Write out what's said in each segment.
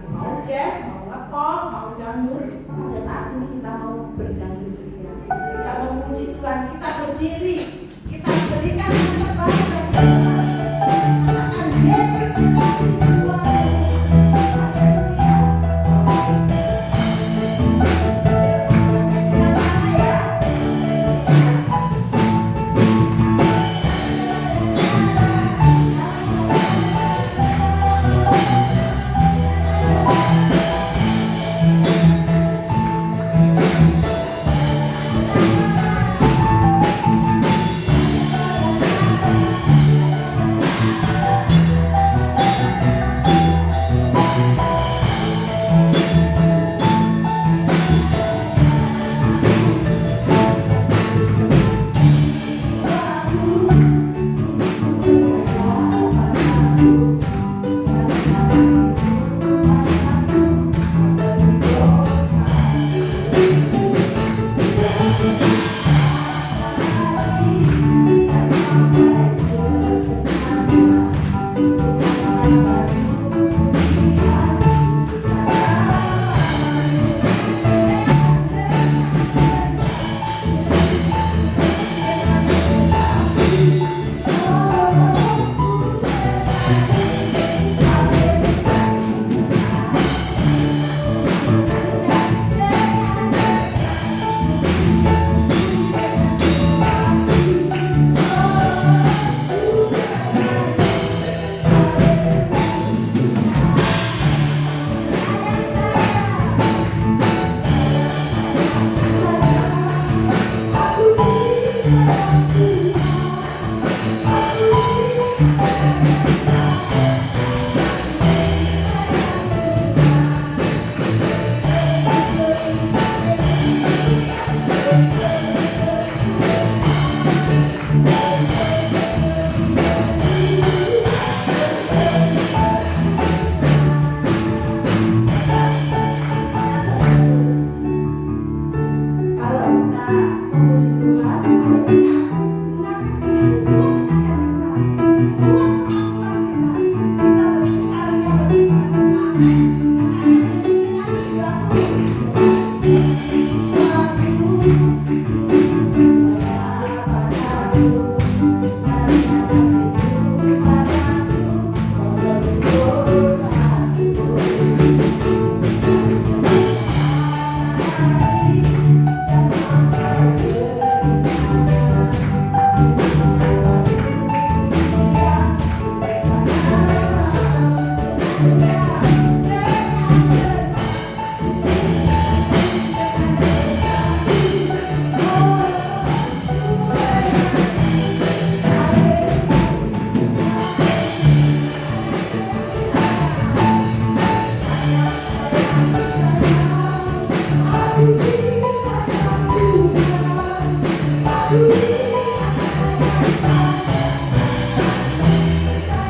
mau jazz, mau pop, mau dangdut. Pada saat ini kita mau berdangdut ya. Kita memuji Tuhan, kita berdiri, kita berikan yang terbaik bagi Tuhan. Katakan Yesus kekasih Tuhan. Haleluya.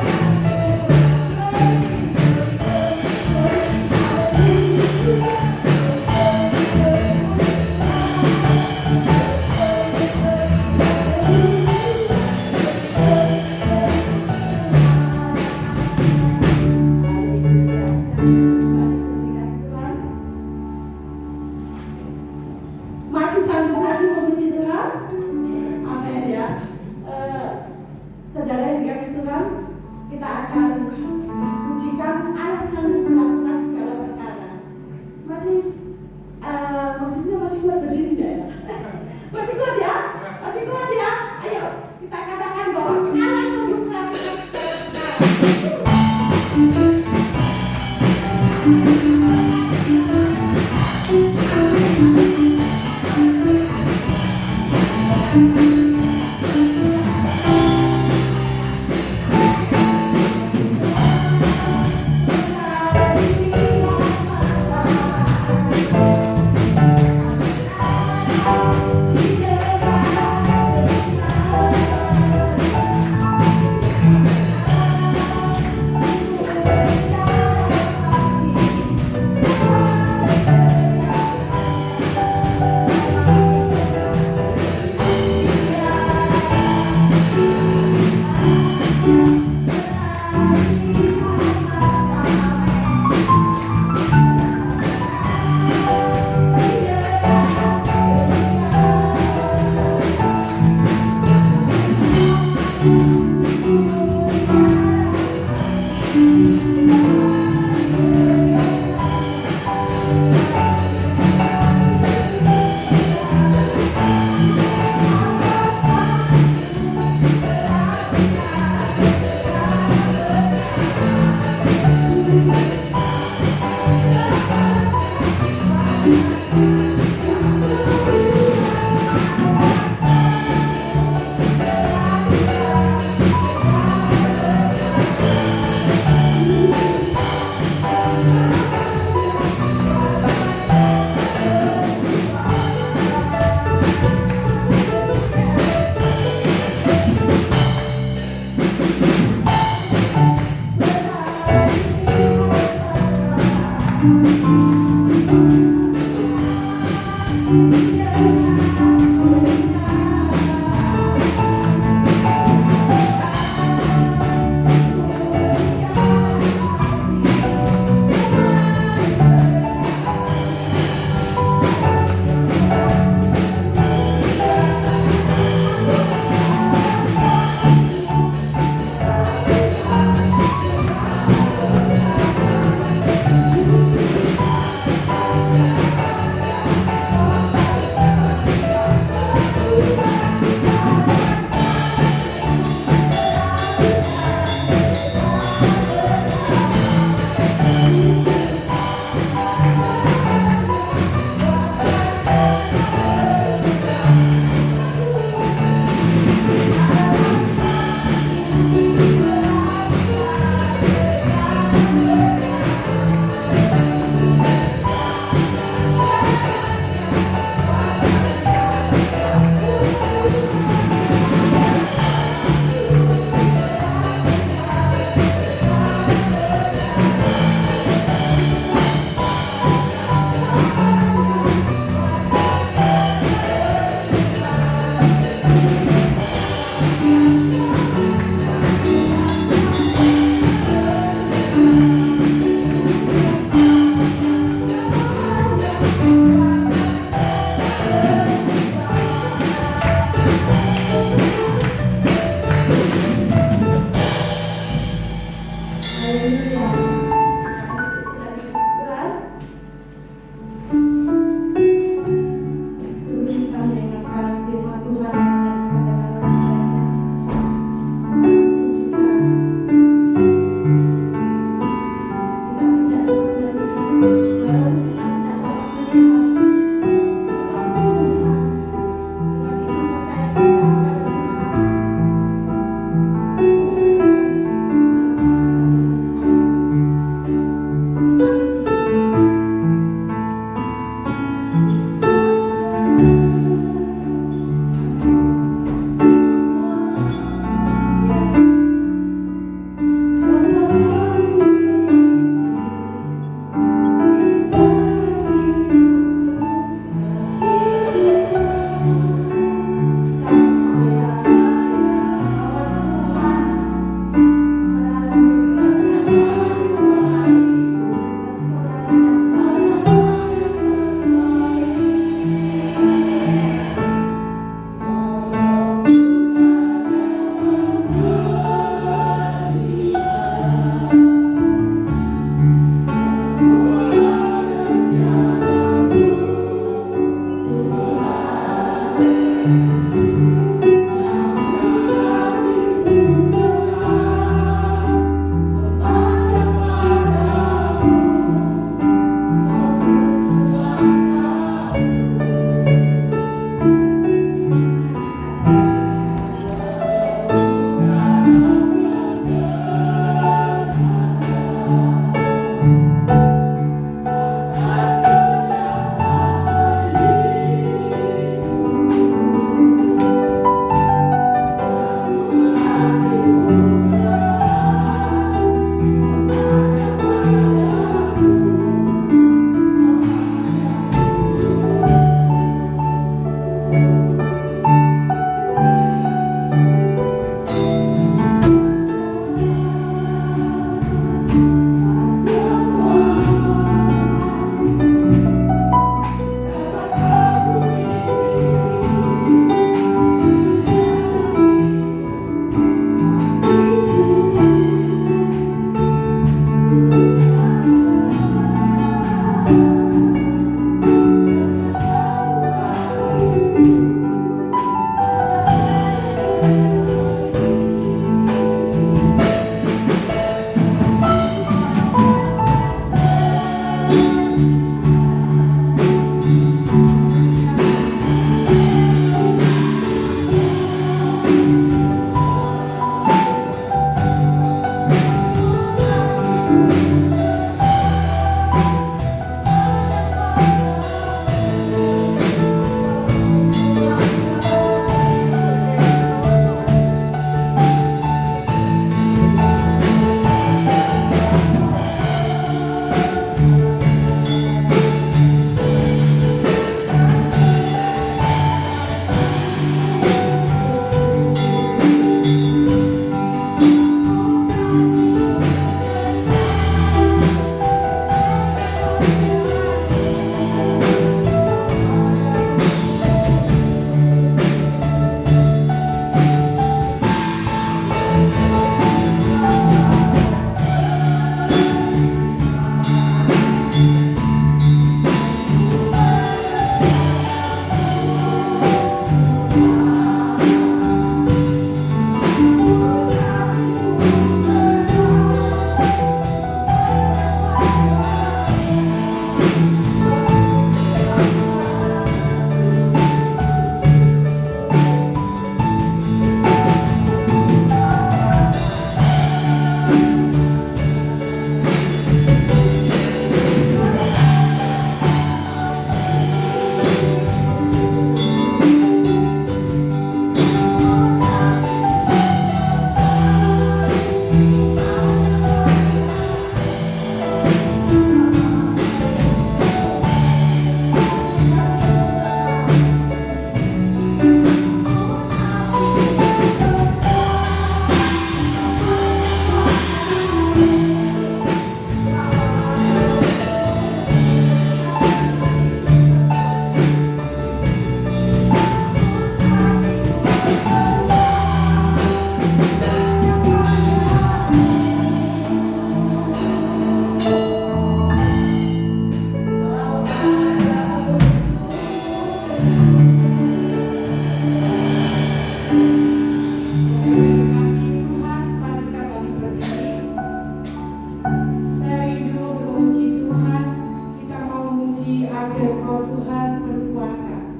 ajaib Kau Tuhan penuh kuasa.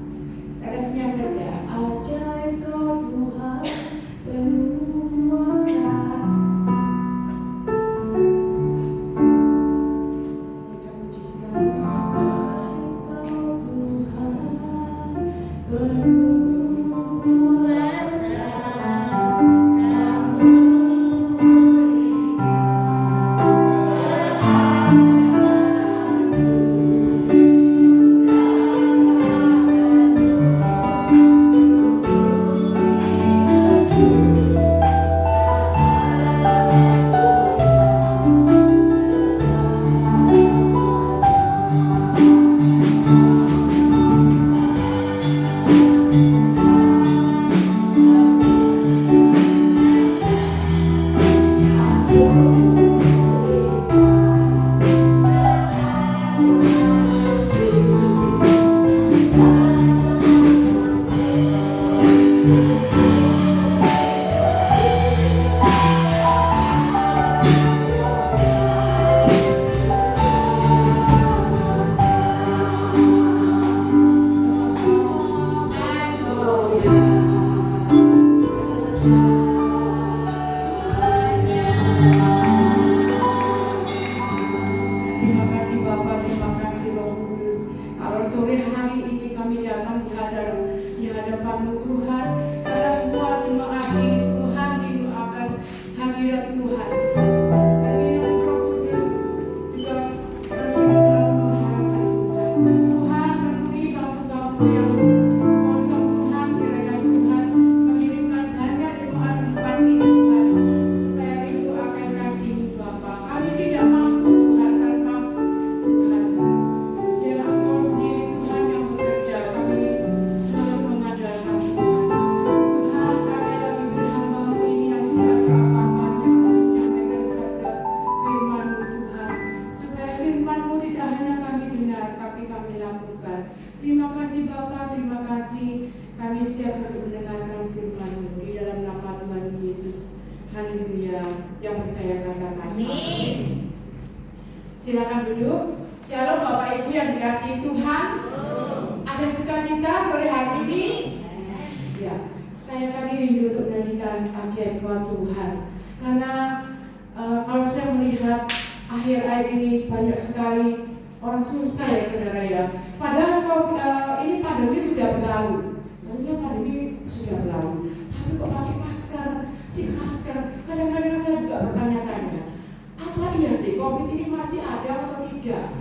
Refnya saja, ajaib Kau Tuhan penuh kuasa. Kita pujikan ajaib Kau Tuhan penuh kuasa. Silakan duduk. Shalom Bapak Ibu yang dikasihi Tuhan. Ada sukacita sore hari ini? Ya, saya tadi rindu untuk menyanyikan ajaib Tuhan. Karena kalau saya melihat akhir-akhir ini banyak sekali orang susah ya saudara ya. Padahal ini pandemi sudah berlalu. Tentunya pandemi sudah berlalu. Tapi kok pakai masker, si masker. Kadang-kadang saya juga bertanya-tanya, apa iya sih COVID ini masih ada atau tidak?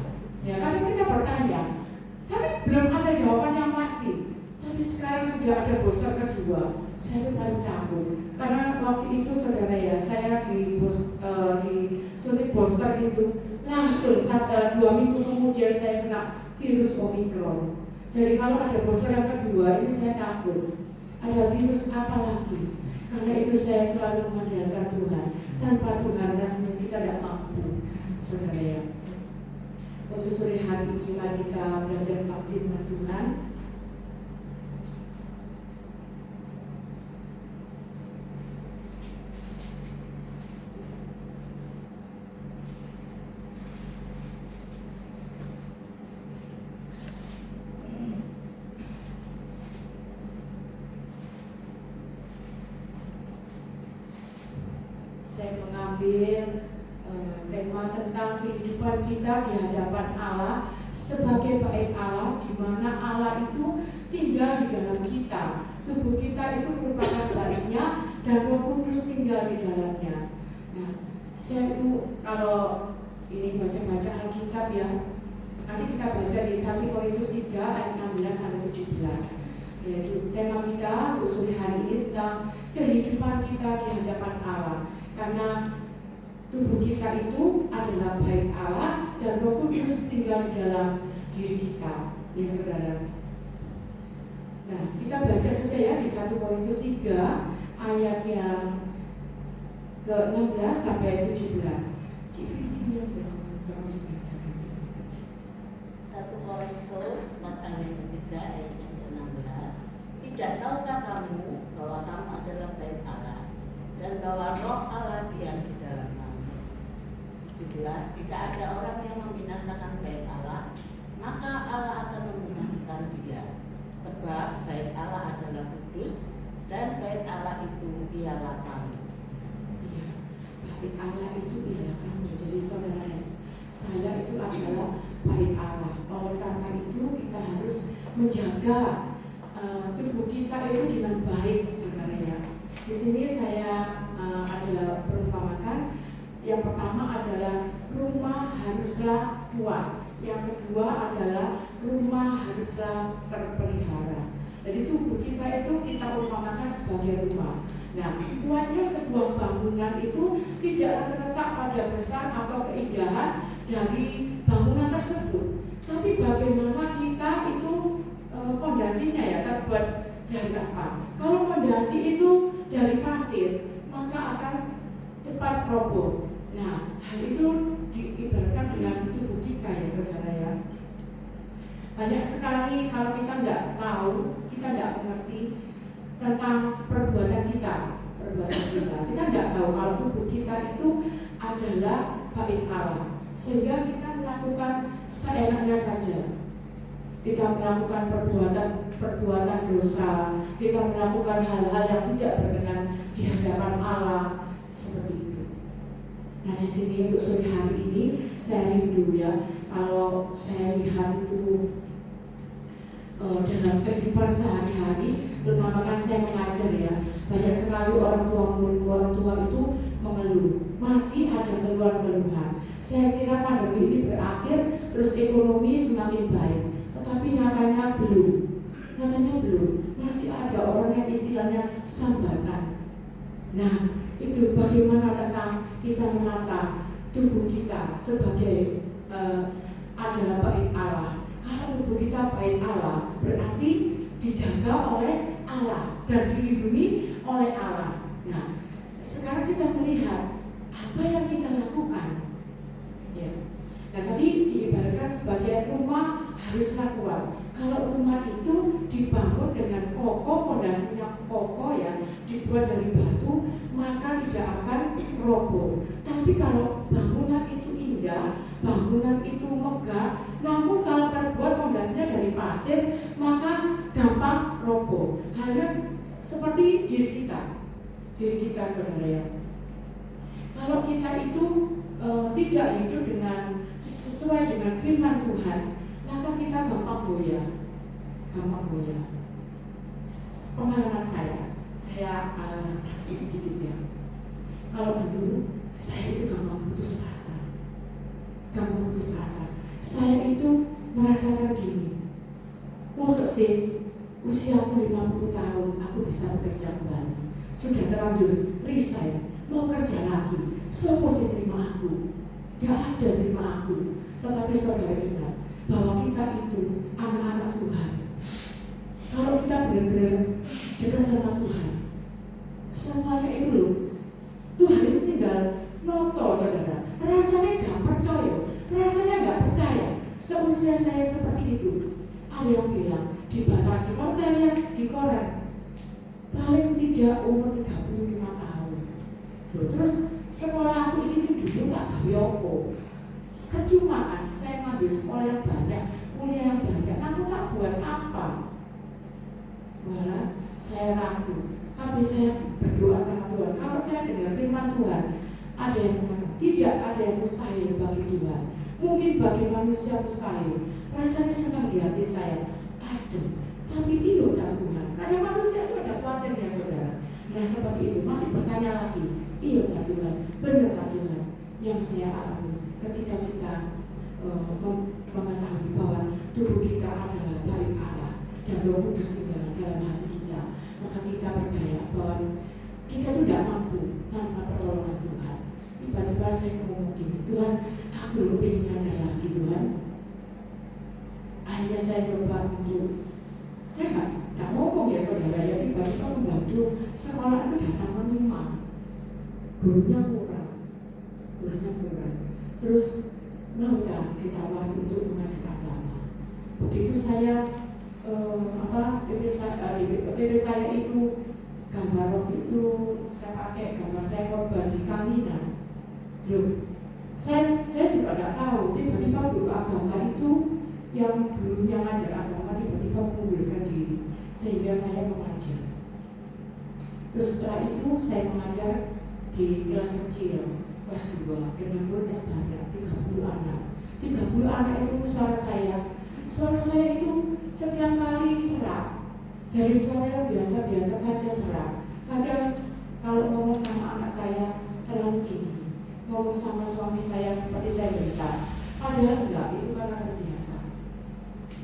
Ya, kadang kita bertanya, tapi belum ada jawaban yang pasti. Tapi sekarang sudah ada booster kedua. Saya paling takut karena waktu itu saudara ya, saya disuntik booster itu langsung 2 minggu kemudian saya kena virus Omicron. Jadi kalau ada booster yang kedua ini saya takut ada virus apa lagi. Karena itu saya selalu mengandalkan Tuhan. Tanpa Tuhan rasanya kita tidak mampu, saudara ya. Untuk sore hari ini mari kita belajar firman Tuhan. Saya mengambil tema tentang kehidupan kita di hadapan Allah sebagai bait Allah, di mana Allah itu tinggal di dalam kita. Tubuh kita itu merupakan baitnya dan Roh Kudus tinggal di dalamnya. Nah, saya itu kalau ini baca-baca Alkitab ya, nanti kita baca di 1 Korintus 3 ayat 16 sampai 17. Yaitu tema kita untuk sore hari ini tentang kehidupan kita di hadapan Allah. Karena tubuh kita itu adalah bait Allah dan Roh Kudus tinggal di dalam diri kita, ya saudara. Nah, kita baca saja ya di 1 Korintus 3 ayat yang ke-16 sampai 17. Cik Vivi yang tolong dibacakan. 1 Korintus pasal yang ketiga ayat yang ke-16. Tidak tahukah kamu bahwa kamu adalah bait Allah dan bahwa Roh Allah diam di dalam kamu? 17. Jika ada orang yang membinasakan bait Allah, maka Allah adalah kamu. Iya, bait Allah itu ialah kamu. Jadi saudara, saya itu adalah bait Allah. Oleh karena itu kita harus menjaga tubuh kita itu dengan baik, saudara ya. Di sini saya ada perumpamakan. Yang pertama adalah rumah haruslah kuat. Yang kedua adalah rumah haruslah terpelihara. Jadi tubuh kita itu kita umpamakan sebagai rumah. Nah, kuatnya sebuah bangunan itu tidaklah terletak pada besar atau keindahan dari bangunan tersebut, tapi bagaimana kita itu pondasinya ya terbuat dari apa. Kalau pondasi itu dari pasir, maka akan cepat roboh. Nah, hal itu diibaratkan dengan tubuh kita ya saudara ya. Banyak sekali kalau kita nggak tahu, kita nggak mengerti tentang perbuatan kita. Kita nggak tahu kalau tubuh kita itu adalah bait Allah, sehingga kita melakukan seenaknya saja. Kita melakukan perbuatan dosa, kita melakukan hal-hal yang tidak berkenan di hadapan Allah seperti itu. Nah, di sini untuk sore hari ini saya rindu ya, kalau saya lihat itu dalam kehidupan sehari-hari, terutama kan saya mengajar ya, banyak sekali orang tua itu mengeluh, masih ada keluhan-keluhan. Saya kira pandemi ini berakhir, terus ekonomi semakin baik, tetapi nyatanya belum, masih ada orang yang istilahnya sambatan. Nah, itu bagaimana tentang kita menata tubuh kita sebagai adalah bait Allah. Kalau tubuh kita bait Allah, berarti dijaga oleh Allah dan dilindungi oleh Allah. Nah, sekarang kita melihat apa yang kita lakukan. Ya. Nah, tadi diibaratkan sebagai rumah haruslah kuat. Kalau rumah itu dibangun dengan kokoh, pondasinya kokoh ya, dibuat dari batu, maka tidak akan roboh. Tapi kalau bangunan itu indah, bangunan itu megah, namun kalau terbuat pondasinya dari pasir, maka gampang roboh. Halnya seperti diri kita saudara ya. Kalau kita itu tidak hidup dengan sesuai dengan firman Tuhan, maka kita gampang goyah. Pengalaman saya saksi sedikit ya. Kalau dulu saya itu gampang putus asa. Saya itu merasakan gini, maksud sih usiaku 50 tahun aku bisa bekerja kembali, sudah terlanjur resign, mau kerja lagi, siapa sih terima aku? Gak ada terima aku. Tetapi saudara ingat bahwa kita itu anak-anak Tuhan. Kalau kita benar-benar dekat sama Tuhan, semuanya itu loh, Tuhan itu tinggal nonton saudara. Rasanya gak percaya. Seusia saya seperti itu, ada yang bilang dibatasi. Kalau saya lihat di koran, paling tidak umur 35 tahun. Loh, terus sekolah aku ini sih dulu tak gawe apa. Percuma kan, saya ngambil sekolah yang banyak, kuliah yang banyak, namun tak buat apa. Walah, saya ragu. Tapi saya berdoa sama Tuhan. Kalau saya dengar firman Tuhan, ada yang mengatakan tidak ada yang mustahil bagi Tuhan. Mungkin bagi manusia mustahil. Rasanya senang di hati saya. Aduh, tapi itu tak Tuhan. Kadang manusia itu ada khawatirnya saudara. Nah seperti itu, masih bertanya lagi. Iya tak Tuhan, benar tak Tuhan. Yang saya alami ketika kita mengetahui bahwa tubuh kita adalah bait Allah dan Roh Kudus tinggal dalam hati kita, maka kita percaya bahwa kita itu tidak mampu tanpa pertolongan Tuhan. Tiba-tiba saya ngomong gini, Tuhan, aku belum pengen ngajar lagi Tuhan. Akhirnya saya coba untuk, saya nggak ngomong ya saudara ya, tiba-tiba membantu sekolah itu datang ke rumah. Gurunya kurang. Terus mau tak ditawari untuk mengajar agama. Begitu saya PP saya itu gambar waktu itu saya pakai gambar saya khotbah di Kalina. Loh, saya juga tidak tahu. Tiba-tiba guru agama itu yang dulunya ngajar agama tiba-tiba mengundurkan diri, sehingga saya mengajar. Terus setelah itu saya mengajar di kelas kecil, kelas 2 dengan murid banyak, 30 anak. 30 anak itu suara saya itu setiap kali serak. Dari suara biasa-biasa saja serak. Kadang kalau ngomong sama anak saya terlalu tinggi, ngomong sama suami saya seperti saya minta. Padahal enggak, itu karena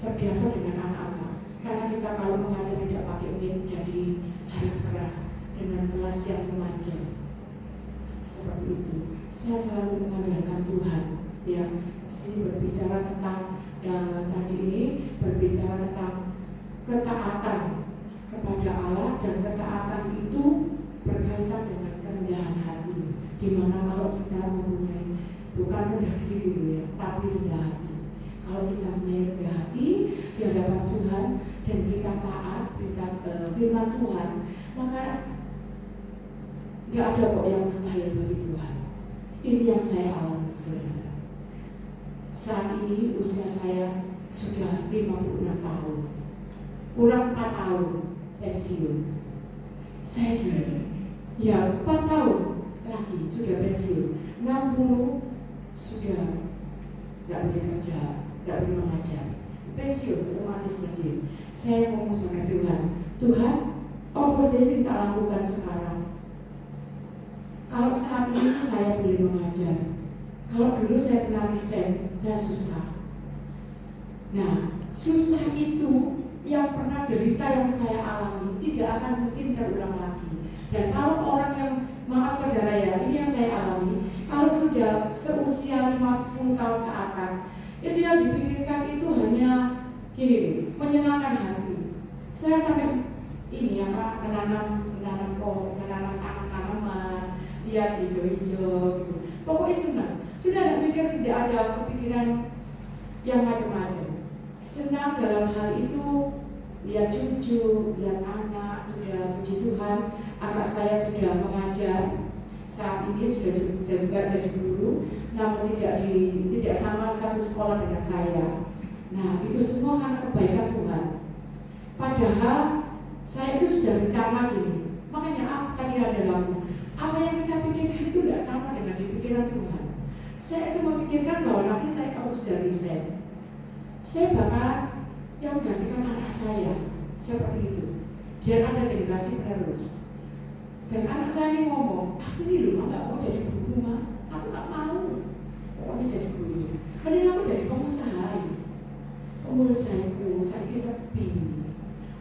terbiasa dengan anak-anak. Karena kita kalau mengajar tidak pakai mic, jadi harus keras dengan kelas yang memanjang. Seperti itu. Saya selalu mengandalkan Tuhan. Ya, di sini berbicara tentang tadi ini berbicara tentang ketaatan kepada Allah, dan ketaatan itu berkaitan dengan kerendahan hati. Dimana kalau kita mempunyai bukan rendah diri ya, tapi rendah hati. Kalau kita mempunyai rendah hati di hadapan Tuhan dan kita taat firman Tuhan, maka nggak ada kok yang mustahil bagi Tuhan. Ini yang saya alami, saudara. Saat ini usia saya sudah 56 tahun, kurang 4 tahun pensiun. Saya kira ya 4 tahun lagi sudah pensiun, 60 sudah nggak boleh kerja, nggak boleh mengajar, pensiun otomatis pensiun. Saya ngomong sama Tuhan, apa sih yang tak lakukan sekarang? Kalau saat ini saya boleh mengajar, kalau dulu saya pernah resign, saya susah. Nah, susah itu yang pernah derita yang saya alami tidak akan mungkin terulang lagi. Dan kalau orang yang, maaf saudara ya, ini yang saya alami, kalau sudah seusia 50 tahun ke atas, itu yang dipikirkan itu hanya gini, menyenangkan hati. Saya sampai ini menanam tanaman, lihat hijau-hijau gitu. Pokoknya senang. Sudah tidak mikir, tidak ada kepikiran yang macam-macam. Senang dalam hal itu, lihat cucu, lihat anak, sudah puji Tuhan, anak saya sudah mengajar. Saat ini sudah juga jadi guru, namun tidak sama satu sekolah dengan saya. Nah, itu semua karena kebaikan Tuhan. Padahal saya itu sudah rencana gini. Makanya tadi ada lagu, apa yang kita pikirkan itu tidak sama dengan di pikiran Tuhan. Saya itu memikirkan bahwa nanti saya kalau sudah resign, saya bakal yang menggantikan anak saya seperti itu, biar ada generasi penerus. Dan anak saya ini ngomong, aku ini loh nggak mau jadi guru mah, aku nggak mau, pokoknya jadi guru. Mending aku jadi pengusaha. Pengusahaku saya sepi.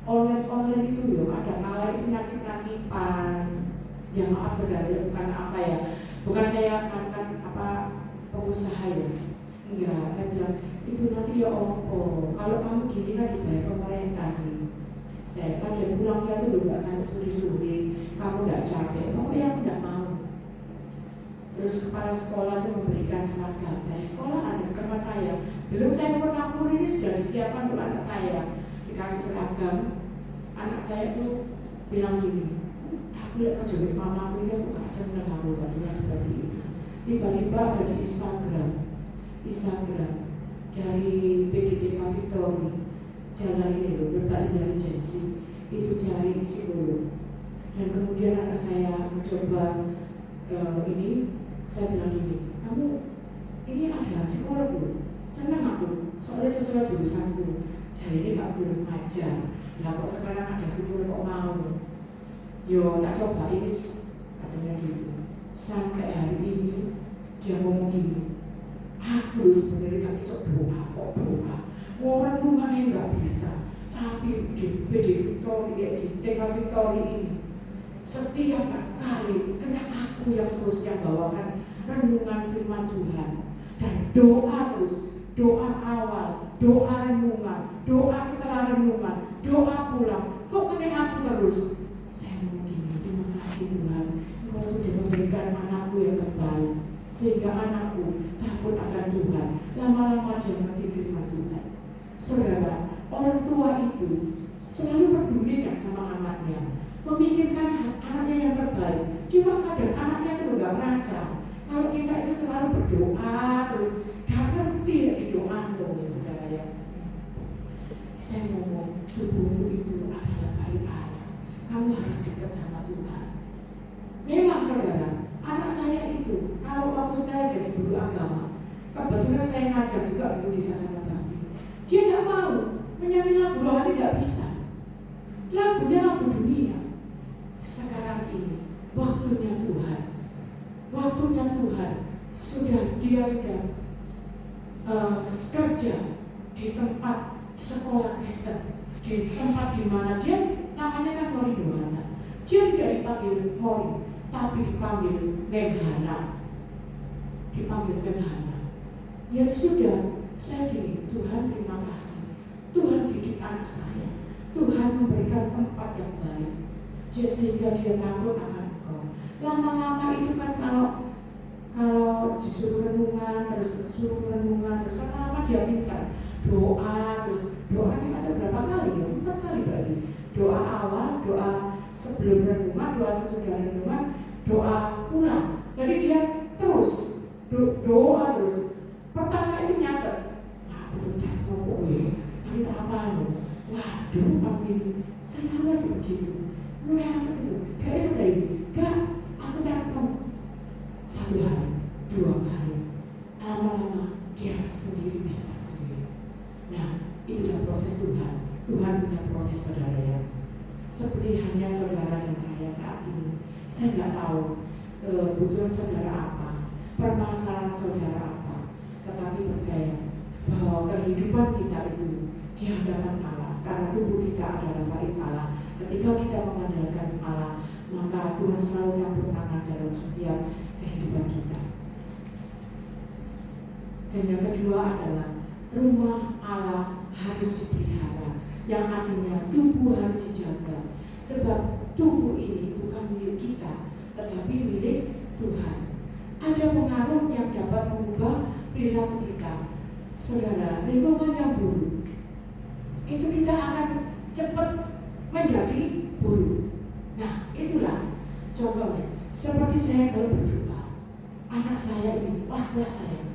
Online itu loh, kadang-kadang itu nasib-nasiban. Ya maaf saudara, bukan apa ya, bukan saya melakukan pengusaha ya. Enggak, saya bilang itu nanti ya opo. Kalau kamu gini kan dibayar pemerintah sih. Saya lagi pulangnya tuh nggak sampai sore-sore, kamu nggak capek, pokoknya aku nggak mau. Terus kepala sekolah itu memberikan seragam dari sekolah ada ke rumah saya. Belum saya pernah pulang ini sudah disiapkan untuk anak saya, dikasih seragam. Anak saya tuh bilang gini, aku lihat kerja di mamaku ini aku gak seneng, aku katanya seperti itu. Tiba-tiba ada di Instagram dari PDTK Victory, jalan ini loh, Bapak Indah Regency, itu dari psikolog. Dan kemudian anak saya mencoba ini, saya bilang gini, kamu ini ada psikolog loh, senang aku, soalnya sesuai jurusanku. Jadi ini gak belum aja, lah kok sekarang ada psikolog kok mau? Yo tak coba ini, katanya gitu. Sampai hari ini dia ngomong gini, aku sebenarnya gak bisa doa. Orang rumahnya gak bisa, tapi di PD Victory, di TK Victory ini setiap kali kena aku yang terus yang bawakan renungan firman Tuhan dan doa terus, doa awal, doa renungan, doa setelah renungan, doa pulang, kok kena aku terus. Saya mungkin terima kasih Tuhan, Engkau sudah memberikan anakku yang terbaik, sehingga anakku takut akan Tuhan, lama-lama dia mengerti firman Tuhan. Saudara, orang tua itu selalu peduli kan sama anaknya, memikirkan anaknya yang terbaik. Cuma kadang anaknya itu nggak merasa kalau kita itu selalu berdoa terus gak ngerti ya di doa dong ya saudara ya. Saya ngomong tubuhmu itu adalah bait Allah. Kamu harus dekat sama Tuhan. Memang saudara, anak saya itu kalau waktu saya jadi guru agama, kebetulan saya ngajar juga dulu di Sasana Bakti, dia nggak mau menyanyi lagu rohani, tidak bisa. Lagunya lagu dunia. Sekarang ini waktunya Tuhan, dia sudah kerja di tempat sekolah Kristen, di tempat di mana dia namanya kan Mori Doana. Dia tidak dipanggil Mori, tapi dipanggil Memhana. Ya sudah, saya gini, Tuhan terima kasih. Tuhan didik anak saya. Tuhan memberikan tempat yang baik, sehingga dia takut akan Engkau. Lama-lama itu kan kalau disuruh renungan, terus lama-lama dia pintar. Doa, terus doanya ada berapa kali ya? 4 kali berarti. Doa awal, doa sebelum renungan, doa sesudah renungan, doa ulang. Jadi dia terus doa terus. Pertama itu nyatet. Nah, betul ngomong ya. Nanti tak apa lo. Waduh, aku ini selalu aja begitu. Lu yang ketemu, gak bisa dari gak, aku catat kamu 1 hari, 2 hari, lama-lama dia sendiri bisa sendiri. Nah, itulah proses Tuhan. Tuhan punya proses saudara ya. Seperti hanya saudara dan saya saat ini, saya nggak tahu kebutuhan saudara apa, permasalahan saudara apa, tetapi percaya bahwa kehidupan kita itu di hadapan Allah, karena tubuh kita adalah bait Allah. Ketika kita mengandalkan Allah, maka Tuhan selalu campur tangan dalam setiap kehidupan kita. Dan yang kedua adalah rumah Allah harus dipelihara, yang artinya tubuh harus dijaga, sebab tubuh ini bukan milik kita, tetapi milik Tuhan. Ada pengaruh yang dapat mengubah perilaku kita. Saudara, lingkungan yang buruk itu kita akan cepat menjadi buruk. Nah, itulah contohnya. Seperti saya kalau berdoa, anak saya ini, was-was saya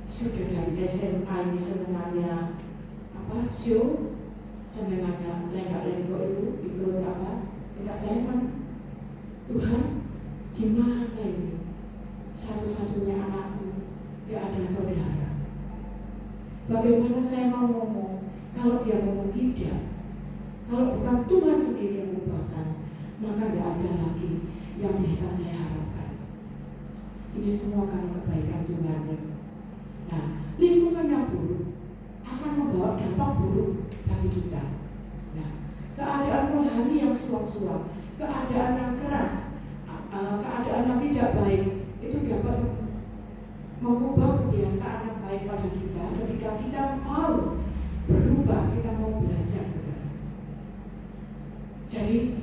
sudah dari SMA ini senengannya show, senengannya lenggak-lenggok itu ikut entertainment. Tuhan, gimana ini? Satu-satunya anakku gak ada saudara. Bagaimana saya mau ngomong kalau dia ngomong tidak? Kalau bukan Tuhan sendiri yang mengubahkan, maka tidak ada lagi yang bisa saya harapkan. Ini semua karena kebaikan Tuhan. Nah, lingkungan yang buruk akan membawa dampak buruk bagi kita. Nah, keadaan rohani yang suam-suam, keadaan yang keras, keadaan yang tidak baik, itu dapat mengubah kebiasaan yang baik pada kita ketika kita mau berubah, kita mau belajar saudara. Jadi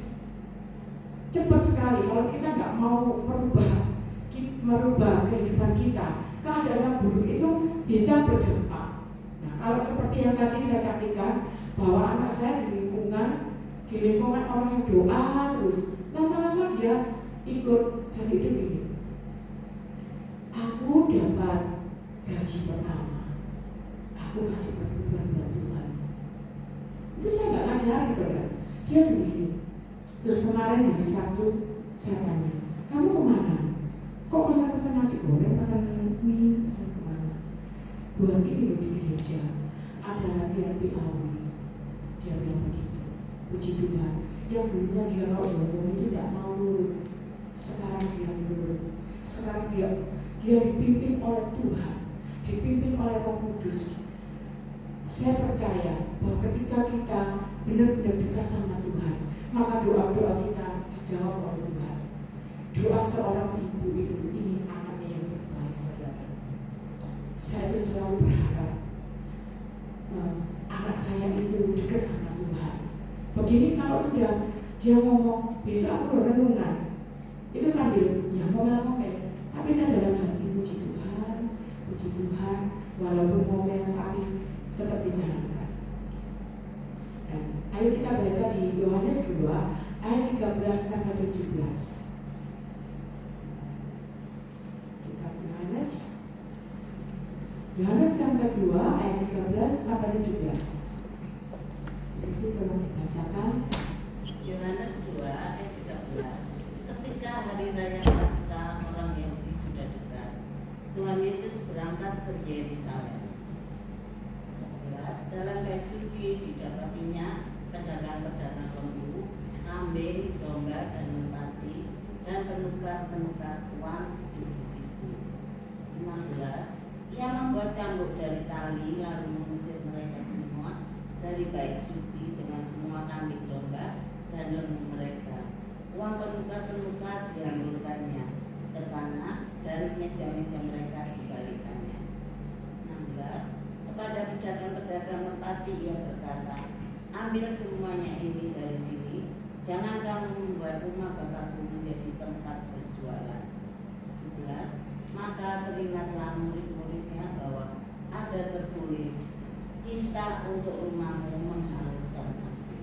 cepat sekali kalau kita nggak mau merubah kehidupan kita, keadaan yang buruk itu bisa berdampak. Nah, kalau seperti yang tadi saya saksikan bahwa anak saya di lingkungan orang yang doa terus, lama-lama dia ikut. Jadi itu gini, aku dapat gaji pertama, aku kasih perbuatan buat Tuhan. Itu saya nggak ngajarin saudara, dia sendiri. Terus kemarin hari Sabtu saya tanya, kamu kemana? Kok pesan-pesan nasi goreng, pesan mie, pesan kemana? Buat ini loh di gereja, ada latihan PAW. Dia bilang begitu. Puji Tuhan, yang dulunya dia kalau ngomong itu tidak mau nurut, sekarang dia menurut. Sekarang dia dipimpin oleh Tuhan, dipimpin oleh Roh Kudus. Saya percaya bahwa ketika kita benar-benar dekat sama Tuhan, maka doa-doa kita dijawab oleh Tuhan. Doa seorang ibu itu ingin anaknya yang terbaik, saudara. Saya itu selalu berharap anak saya itu dekat sama Tuhan. Begini kalau sudah dia ngomong, besok aku renungan, itu sambil ya ngomel-ngomel, tapi saya dalam hati puji Tuhan, walaupun ngomel tapi tetap dijalankan. Dan ayo kita baca di Yohanes 2 ayat 13 sampai 17. Yohanes yang kedua ayat 13 sampai 17. Jadi tolong dibacakan. Yohanes 2 ayat ke Yerusalem. 14. Dalam bait suci didapatinya pedagang-pedagang lembu, kambing, domba, dan merpati, dan penukar-penukar uang di situ. 15. Ia membuat cambuk dari tali lalu mengusir mereka semua dari bait suci dengan semua kambing domba dan lembu mereka. Uang penukar-penukar diambilkannya ke tanah, dari meja-meja mereka dibalikannya. 16. Kepada pedagang-pedagang merpati ia berkata, ambil semuanya ini dari sini, jangan kamu membuat rumah Bapakku menjadi tempat berjualan. 17. Maka teringatlah murid-muridnya bahwa ada tertulis, cinta untuk rumahmu menghaluskan aku.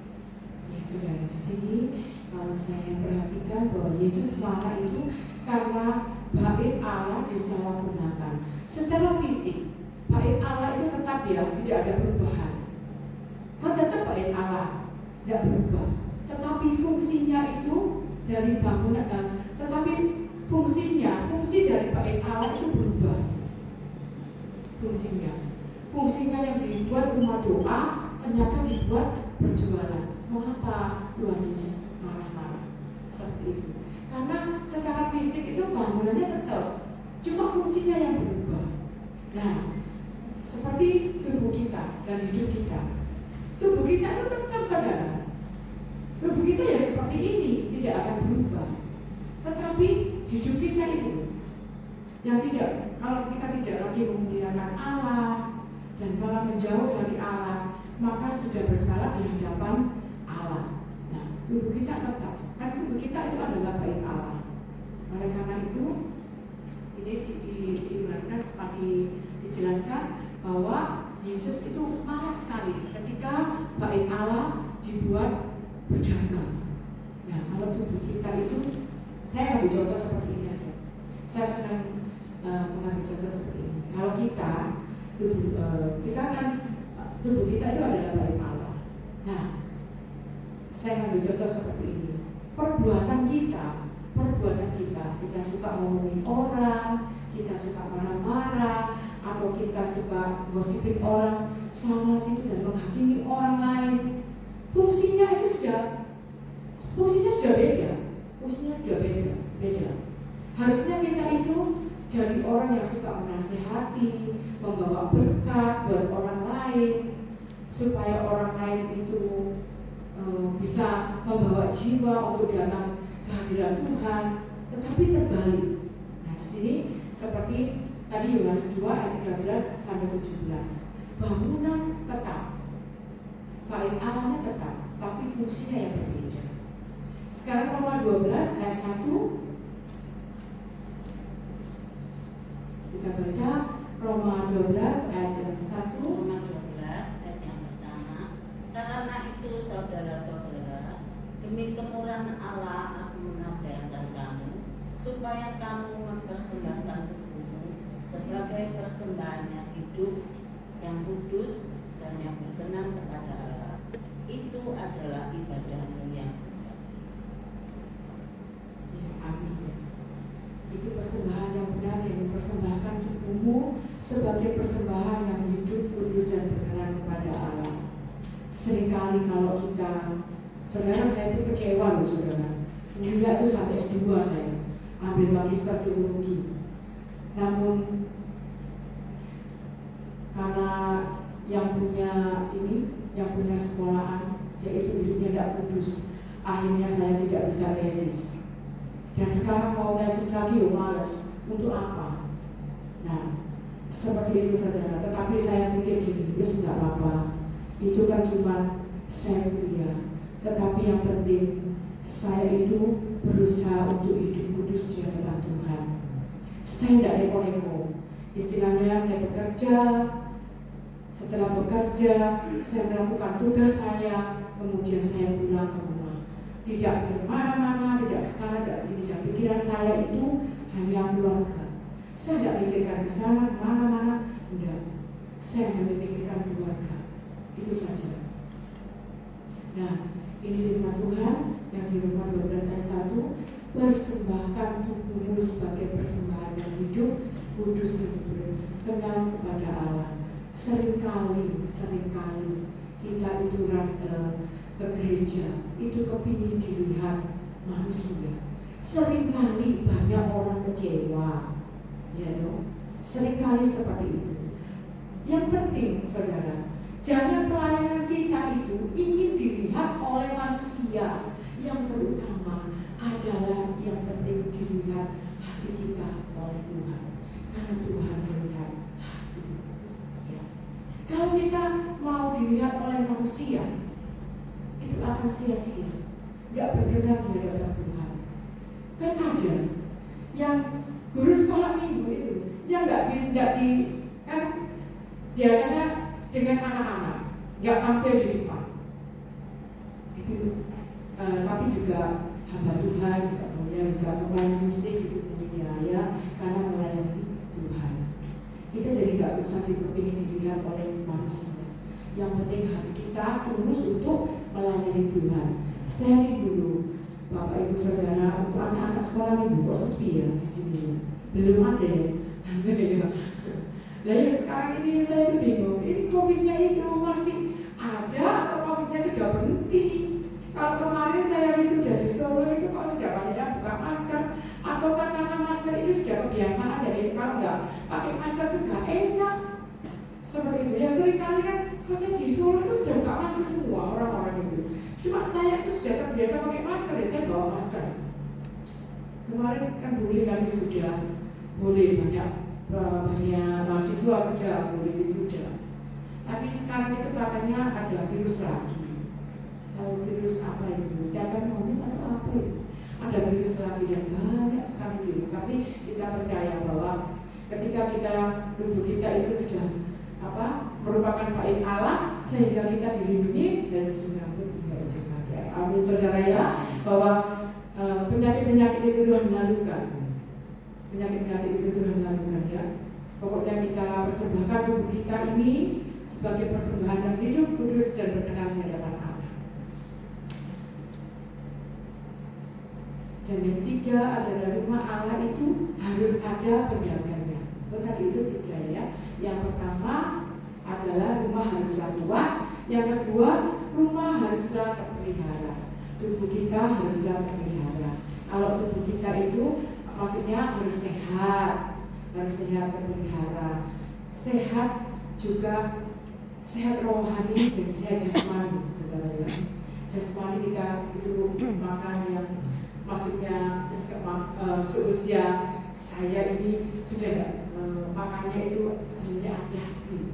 Ya saudara, di sini kalau saya perhatikan bahwa Yesus marah itu karena bait Allah disalahgunakan. Secara fisik, bait Allah itu tetap ya, tidak ada perubahan. Kan tetap bait Allah, tidak berubah. Tetapi fungsinya itu dari bangunan, tetapi fungsi dari bait Allah itu berubah. Fungsinya yang dibuat rumah doa ternyata dibuat berjualan. Mengapa Tuhan Yesus marah-marah seperti itu? Karena secara fisik itu bangunannya tetap, cuma fungsinya yang berubah. Nah, seperti tubuh kita dan hidup kita. Tubuh kita itu tetap, saudara. Tubuh kita ya seperti ini, tidak akan berubah. Tetapi hidup kita itu yang tidak, kalau kita tidak lagi memuliakan Allah dan malah menjauh dari Allah, maka sudah bersalah di hadapan Allah. Nah, tubuh kita tetap, kan tubuh kita itu adalah bait Allah. Oleh karena itu, ini diibaratkan seperti dijelaskan bahwa Yesus itu marah sekali ketika bait Allah dibuat berdagang. Nah, kalau tubuh kita itu, saya ambil contoh seperti ini aja. Saya senang mengambil contoh seperti ini. Kalau tubuh kita itu adalah bait Allah. Nah, saya ambil contoh seperti ini. Perbuatan kita suka ngomongin orang, kita suka marah-marah, atau kita suka gosipin orang sana sini dan menghakimi orang lain. Fungsinya sudah beda. Harusnya kita itu jadi orang yang suka menasihati, membawa berkat buat orang lain, supaya orang lain itu bisa membawa jiwa untuk datang kehadiran Tuhan. Tetapi terbalik. Nah, di sini seperti tadi Yohanes 2 ayat 13 sampai 17. Bangunan tetap, bait Allahnya tetap, tapi fungsinya yang berbeda. Sekarang Roma 12 ayat 1. Kita baca Roma 12 ayat yang 1. Roma 12 ayat yang pertama. Karena itu saudara-saudara, demi kemurahan Allah aku menasihatkan kamu, supaya kamu mempersembahkan tubuhmu sebagai persembahan yang hidup, yang kudus, dan yang berkenan kepada Allah. Itu adalah ibadahmu yang sejati. Ya, amin. Itu persembahan yang benar, yang mempersembahkan tubuhmu sebagai persembahan yang hidup, kudus, dan berkenan kepada Allah. Seringkali kalau kita, saudara, saya itu kecewa loh saudara. Kuliah itu sampai S2 saya, ambil magister teologi. Namun karena yang punya sekolahan, yaitu hidupnya tidak kudus, akhirnya saya tidak bisa tesis. Dan sekarang mau tesis lagi, males. Untuk apa? Nah, seperti itu saudara. Tetapi saya pikir gini, wis nggak apa-apa. Itu kan cuma saya kuliah. Tetapi yang penting saya itu berusaha untuk hidup kudus di hadapan Tuhan. Saya tidak neko-neko. Istilahnya saya bekerja. Setelah bekerja, saya melakukan tugas saya, kemudian saya pulang ke rumah. Tidak kemana-mana, tidak kesana, tidak sini. Dan pikiran saya itu hanya keluarga. Saya tidak pikirkan kesana, kemana-mana, tidak. Saya hanya memikirkan keluarga. Itu saja. Nah, ini firman Tuhan yang di Roma 12 ayat 1, persembahkan tubuhmu sebagai persembahan yang hidup, kudus dan berkenan kepada Allah. Seringkali kita itu ke gereja itu kepingin dilihat manusia. Seringkali banyak orang kecewa, ya dong. Seringkali seperti itu. Yang penting, saudara, jangan pelayanan kita itu ingin dilihat oleh manusia. Yang terutama adalah yang penting dilihat hati kita oleh Tuhan, karena Tuhan melihat hati. Ya. Kalau kita mau dilihat oleh manusia, itu akan sia-sia, nggak berkenan di hadapan Tuhan. Kan ada yang guru sekolah minggu itu yang nggak di kan biasanya dengan anak-anak nggak tampil di depan itu, tapi juga hamba Tuhan, juga mulia, juga pemain musik itu mulia ya, karena melayani Tuhan. Kita jadi nggak usah dipingin dilihat oleh manusia. Yang penting hati kita tulus untuk melayani Tuhan. Sharing dulu, Bapak Ibu Saudara, untuk anak-anak sekolah minggu kok sepi ya di sini? Belum ada ya? Nah ya sekarang ini saya bingung, ini COVID-nya itu masih ada atau COVID-nya sudah berhenti? Kalau kemarin saya wisuda di Solo itu kok sudah banyak yang buka masker, atau karena masker itu sudah kebiasaan, jadi kalau nggak pakai masker itu nggak enak. Seperti itu ya, seringkali kan kalau saya di Solo itu sudah buka masker semua orang-orang itu. Cuma saya itu sudah terbiasa pakai masker ya, saya bawa masker. Kemarin kan boleh kami sudah boleh banyak mahasiswa sudah boleh wisuda. Tapi sekarang itu katanya ada virus lagi. Tahu virus apa itu? Cacar monyet atau apa itu? Ada virus lagi dan banyak sekali virus. Tapi kita percaya bahwa ketika tubuh kita itu sudah merupakan bait Allah, sehingga kita dilindungi dari ujung rambut hingga ujung kaki. Amin saudara ya, bahwa penyakit-penyakit itu Tuhan lalukan. Penyakit-penyakit itu Tuhan lalukan ya. Pokoknya kita persembahkan tubuh kita ini sebagai persembahan yang hidup, kudus dan berkenan di hadapan Allah. Dan yang ketiga adalah rumah Allah itu harus ada penjaganya. Tadi itu 3 ya. Yang pertama adalah rumah haruslah tua. Yang kedua, rumah haruslah terpelihara. Tubuh kita haruslah terpelihara. Kalau tubuh kita itu maksudnya harus sehat terpelihara. Sehat juga, sehat rohani dan sehat jasmani, saudara ya. Jasmani kita itu makan yang maksudnya seusia saya ini sudah makannya itu sebenarnya hati-hati.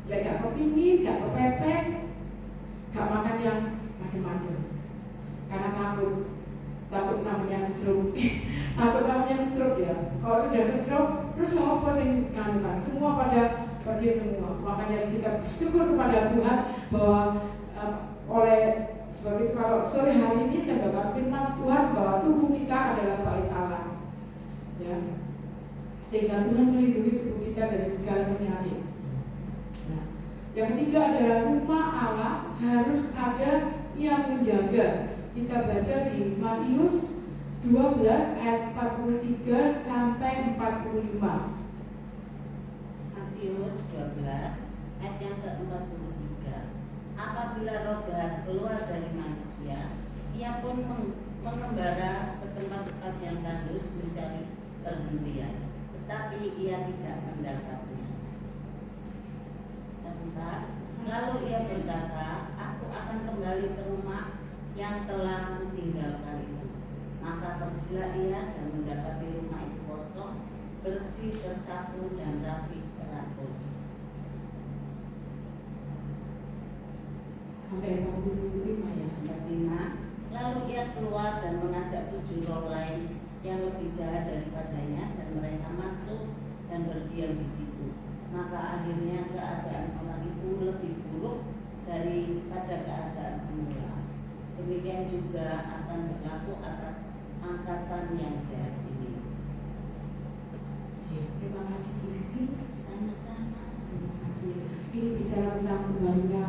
Lek gak kepingin, gak kepepet, gak makan yang macam-macam. Karena takut namanya stroke. Takut namanya stroke ya. Kalau sudah stroke, terus apa sih kan? Semua pada pergi semua. Makanya kita bersyukur kepada Tuhan bahwa oleh sebab itu kalau sore hari ini saya bakal firman Tuhan bahwa tubuh kita adalah bait Allah. Ya. Sehingga Tuhan melindungi tubuh kita dari segala penyakit. Nah, yang ketiga adalah rumah Allah harus ada yang menjaga. Kita baca di Matius 12 ayat 43 sampai 45. Matius 12 ayat yang ke-43. Apabila roh jahat keluar dari manusia, ia pun mengembara ke tempat-tempat yang tandus mencari perhentian, tetapi ia tidak mendapatnya. Keempat, lalu ia berkata, aku akan kembali ke rumah yang telah kutinggalkan itu. Maka pergilah ia dan mendapati rumah itu kosong, bersih, tersapu, dan rapi teratur. Sampai 45 ya. 45. Lalu ia keluar dan mengajak 7 roh lain yang lebih jahat daripadanya, dan mereka masuk dan berdiam di situ. Maka akhirnya keadaan orang itu lebih buruk daripada keadaan semula. Demikian juga akan berlaku atas angkatan yang jahat ini. Ya, terima kasih Bu Vivi. Sama-sama. Terima kasih. Ini bicara tentang kembalinya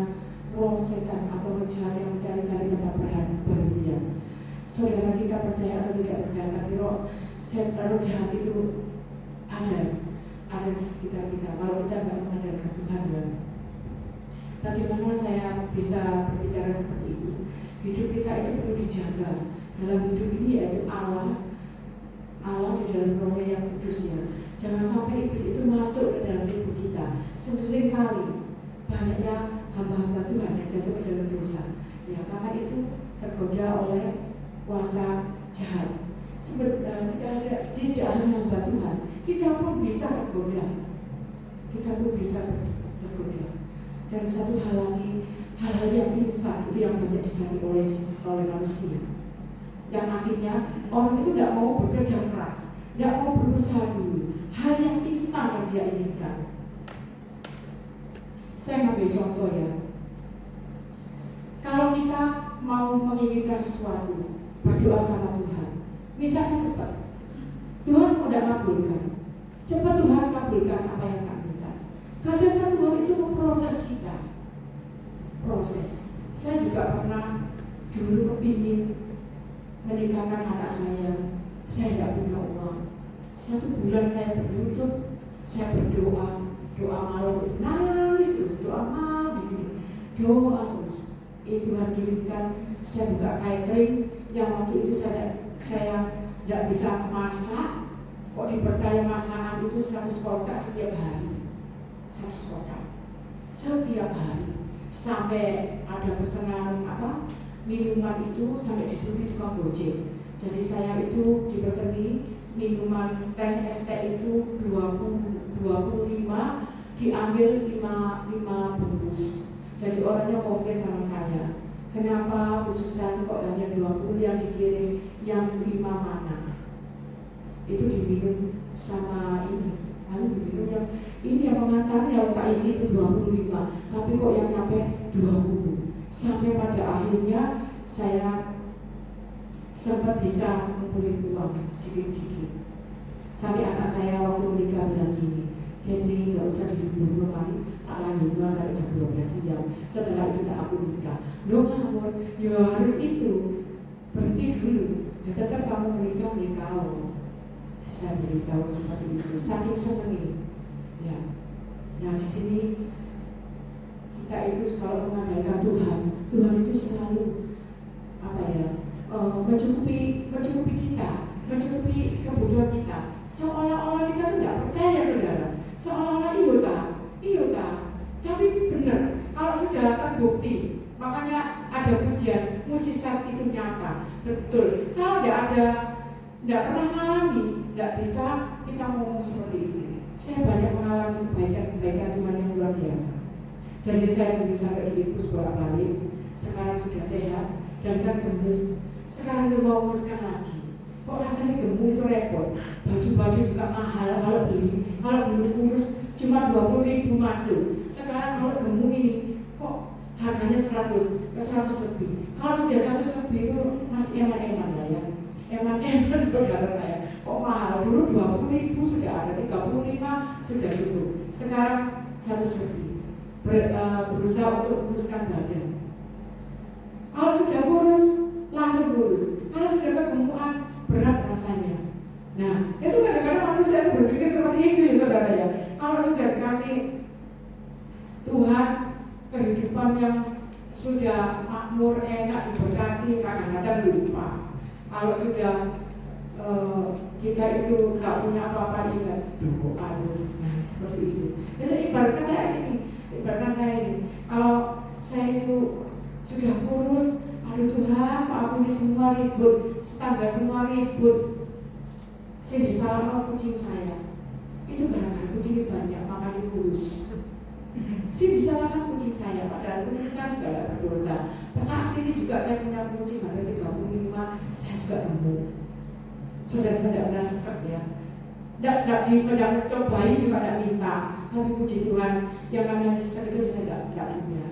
roh setan atau roh jahat yang mencari-cari tempat perhentian. Saudara, kita percaya atau tidak percaya, tapi roh setan, roh jahat itu ada di sekitar kita. Kalau kita nggak mengandalkan Tuhan, ya. Bagaimana saya bisa berbicara seperti itu? Hidup kita itu perlu dijaga. Dalam hidup ini yaitu Allah di dalam Rohnya yang kudus, ya. Jangan sampai iblis itu masuk ke dalam tubuh kita. Sering kali banyaknya hamba-hamba Tuhan yang jatuh ke dalam dosa, ya, karena itu tergoda oleh kuasa jahat. Sebenarnya tidak hanya hamba Tuhan, kita pun bisa tergoda. Dan satu hal lagi, hal-hal yang instan itu yang banyak dicari oleh manusia, yang akhirnya orang itu tidak mau bekerja keras, tidak mau berusaha dulu. Hal yang instan yang dia inginkan. Saya ambil contoh, ya. Kalau kita mau menginginkan sesuatu, berdoa sama Tuhan, mintanya cepat. Tuhan kok tidak kabulkan, cepat Tuhan kabulkan apa yang kita minta. Kadang-kadang Tuhan itu memproses kita. Proses. Saya juga pernah dulu kepingin menikahkan anak saya tidak punya uang. 1 bulan saya berlutut, saya berdoa, doa malam, nangis terus, doa malam di sini, doa terus. Tuhan kirimkan, saya buka catering yang waktu itu saya tidak bisa masak, kok dipercaya masakan itu 100 kotak setiap hari, 100 kotak setiap hari, sampai ada pesanan minuman itu sampai disuruh tukang gojek. Jadi saya itu dipeseni minuman teh es teh itu 25 diambil 5 bungkus. Jadi orangnya komplain sama saya, kenapa Bu Susan kok hanya 20 yang dikirim, yang 5 mana? Itu diminum sama ini, lalu diminum yang ini yang pengantarnya tak isi itu 25, tapi kok yang nyampe 20. Sampai pada akhirnya saya sempat bisa ngumpulin uang sedikit-sedikit. Sampai anak saya waktu menikah bilang gini, Catherine nggak usah dihibur, mari tak lanjutnya sampai jam 12 siang. Setelah itu tak aku nikah. Loh ngawur, ya harus itu, berhenti dulu. Ya tetap kamu menikah. Saya beritahu seperti itu, saking senangnya. Ya, nah di sini kita itu kalau mengandalkan Tuhan itu selalu mencukupi kita, mencukupi kebutuhan kita. Seolah-olah kita tidak percaya, saudara. Seolah-olah iya, tapi benar. Kalau sudah terbukti, makanya ada pujian, mukjizat itu nyata, betul. Kalau tidak pernah mengalami, tidak bisa kita ngomong seperti itu. Saya banyak mengalami kebaikan Tuhan yang luar biasa. Jadi saya dulu sampai diinfus bolak-balik, sekarang sudah sehat dan kan gemuk. Sekarang itu mau uruskan lagi. Kok rasanya gemuk itu repot. Baju-baju juga mahal kalau beli. Kalau dulu urus cuma 20.000 masuk. Sekarang kalau gemuk ini kok harganya 100 lebih. Kalau sudah 100 lebih itu masih eman-eman lah, ya. Eman-eman saudara saya. Kok mahal? Dulu 20.000 sudah ada, 35 sudah cukup. Sekarang 100 lebih. Berusaha untuk kuruskan badan. Kalau sudah kurus, langsung kurus. Kalau sudah kegemukan, berat rasanya. Nah, itu kadang-kadang manusia berpikir seperti itu, ya saudara, ya. Kalau sudah dikasih Tuhan kehidupan yang sudah makmur, enak, diberkati, kadang-kadang lupa. Kalau sudah kita itu nggak punya apa-apa, ingat doa terus. Nah, seperti itu. Jadi ibaratnya saya ini, kalau saya itu sudah kurus, aduh Tuhan, Pak, aku ini semua ribut, tetangga semua ribut. Saya disalahkan kucing saya. Itu karena kucing banyak, makanya kurus. Saya disalahkan kucing saya, padahal kucing saya juga tidak berdosa. Saat ini juga saya punya kucing, ada 35, saya juga gemuk. Sudah tidak pernah sesek, ya. Tidak cobai juga tidak minta. Tapi puji Tuhan, yang namanya sesek itu saya tidak punya.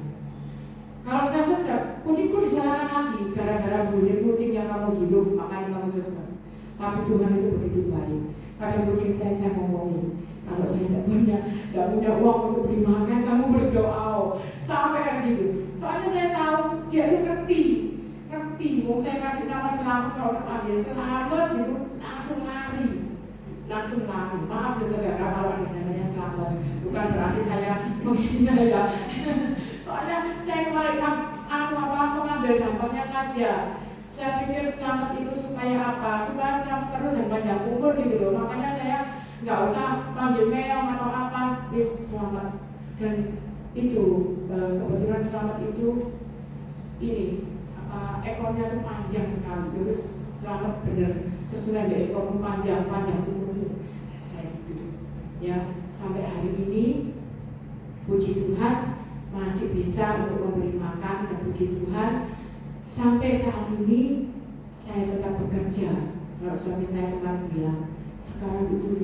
Kalau saya sesek, kucingku disalahkan lagi gara-gara bunyi kucing yang kamu hidup, makanya kamu sesek. Tapi Tuhan itu begitu baik. Kadang kucing saya ngomongin, kalau saya tidak punya uang untuk beli makan, kamu berdoa, sampai kan gitu. Soalnya saya tahu dia itu ngerti. Wong saya kasih nama selamat, kalau teman dia selamat gitu langsung lari. langsung lari. Maaf ya saudara kalau ada namanya selamat, bukan berarti saya menghina ya. Soalnya saya kemarin mengambil dampaknya saja. Saya pikir selamat itu supaya apa? Supaya selamat terus dan panjang umur gitu loh. Makanya saya nggak usah panggil meong atau apa, wis selamat. Dan itu kebetulan selamat itu ini ekornya itu panjang sekali. Terus selamat benar sesuai dengan ekormu panjang umurmu. Saya itu ya sampai hari ini puji Tuhan masih bisa untuk memberi makan, dan puji Tuhan sampai saat ini saya tetap bekerja. Kalau suami saya kemarin bilang, sekarang itu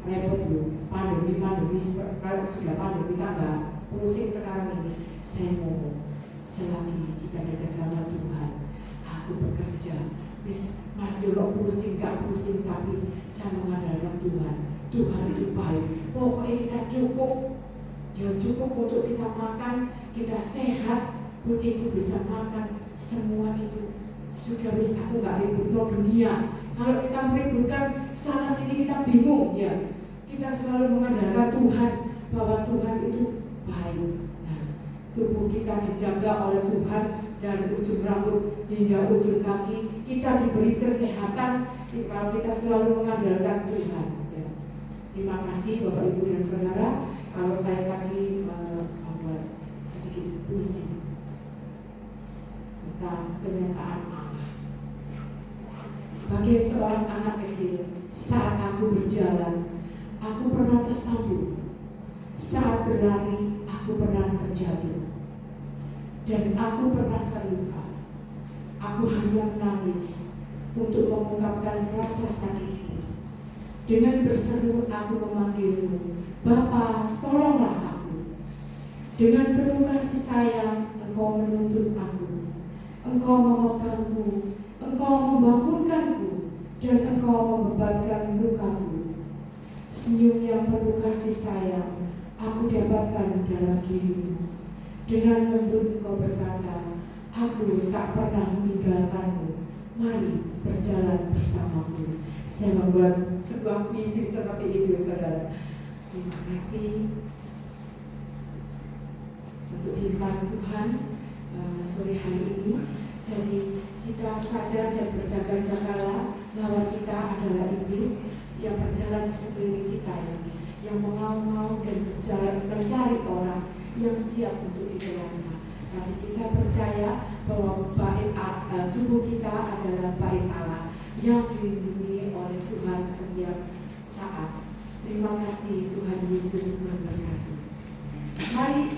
repot loh, pandemi, kalau sudah pandemi tambah pusing sekarang ini. Saya ngomong, selagi kita dekat sama Tuhan, aku bekerja. Masih lo pusing, gak pusing, tapi saya mengandalkan Tuhan. Tuhan itu baik. Pokoknya kita cukup, ya cukup untuk kita makan, kita sehat, kucingku bisa makan. Semua itu sudah bisa, aku gak ribut no dunia. Kalau kita meributkan sana sini kita bingung ya. Kita selalu mengandalkan Tuhan, bahwa Tuhan itu baik. Nah, tubuh kita dijaga oleh Tuhan dari ujung rambut hingga ujung kaki. Kita diberi kesehatan kalau kita selalu mengandalkan Tuhan ya. Terima kasih Bapak Ibu dan Saudara. Kalau saya tadi membuat sedikit puisi tentang penyataan Allah. Bagi seorang anak kecil, saat aku berjalan, aku pernah tersandung. Saat berlari, aku pernah terjatuh. Dan aku pernah terluka. Aku hanya menangis untuk mengungkapkan rasa sakitku. Dengan berseru aku memanggilmu, Bapa, tolonglah aku. Dengan penuh kasih sayang, Engkau menuntun aku. Engkau memegangku, Engkau membangunkanku, dan Engkau membebankan lukaku. Senyum yang penuh kasih sayang aku dapatkan dalam dirimu. Dengan lembut Engkau berkata, aku tak pernah meninggalkanmu. Mari berjalan bersamaku. Saya membuat sebuah puisi seperti itu, saudara. Terima kasih untuk firman Tuhan sore hari ini. Jadi kita sadar dan berjaga-jagalah bahwa kita adalah iblis yang berjalan di sekeliling kita yang mengaum-ngaum dan berjalan mencari orang yang siap untuk ditelannya. Tapi kita percaya bahwa tubuh kita adalah bait Allah yang dilindungi oleh Tuhan setiap saat. Terima kasih, Tuhan Yesus memberkati. Mari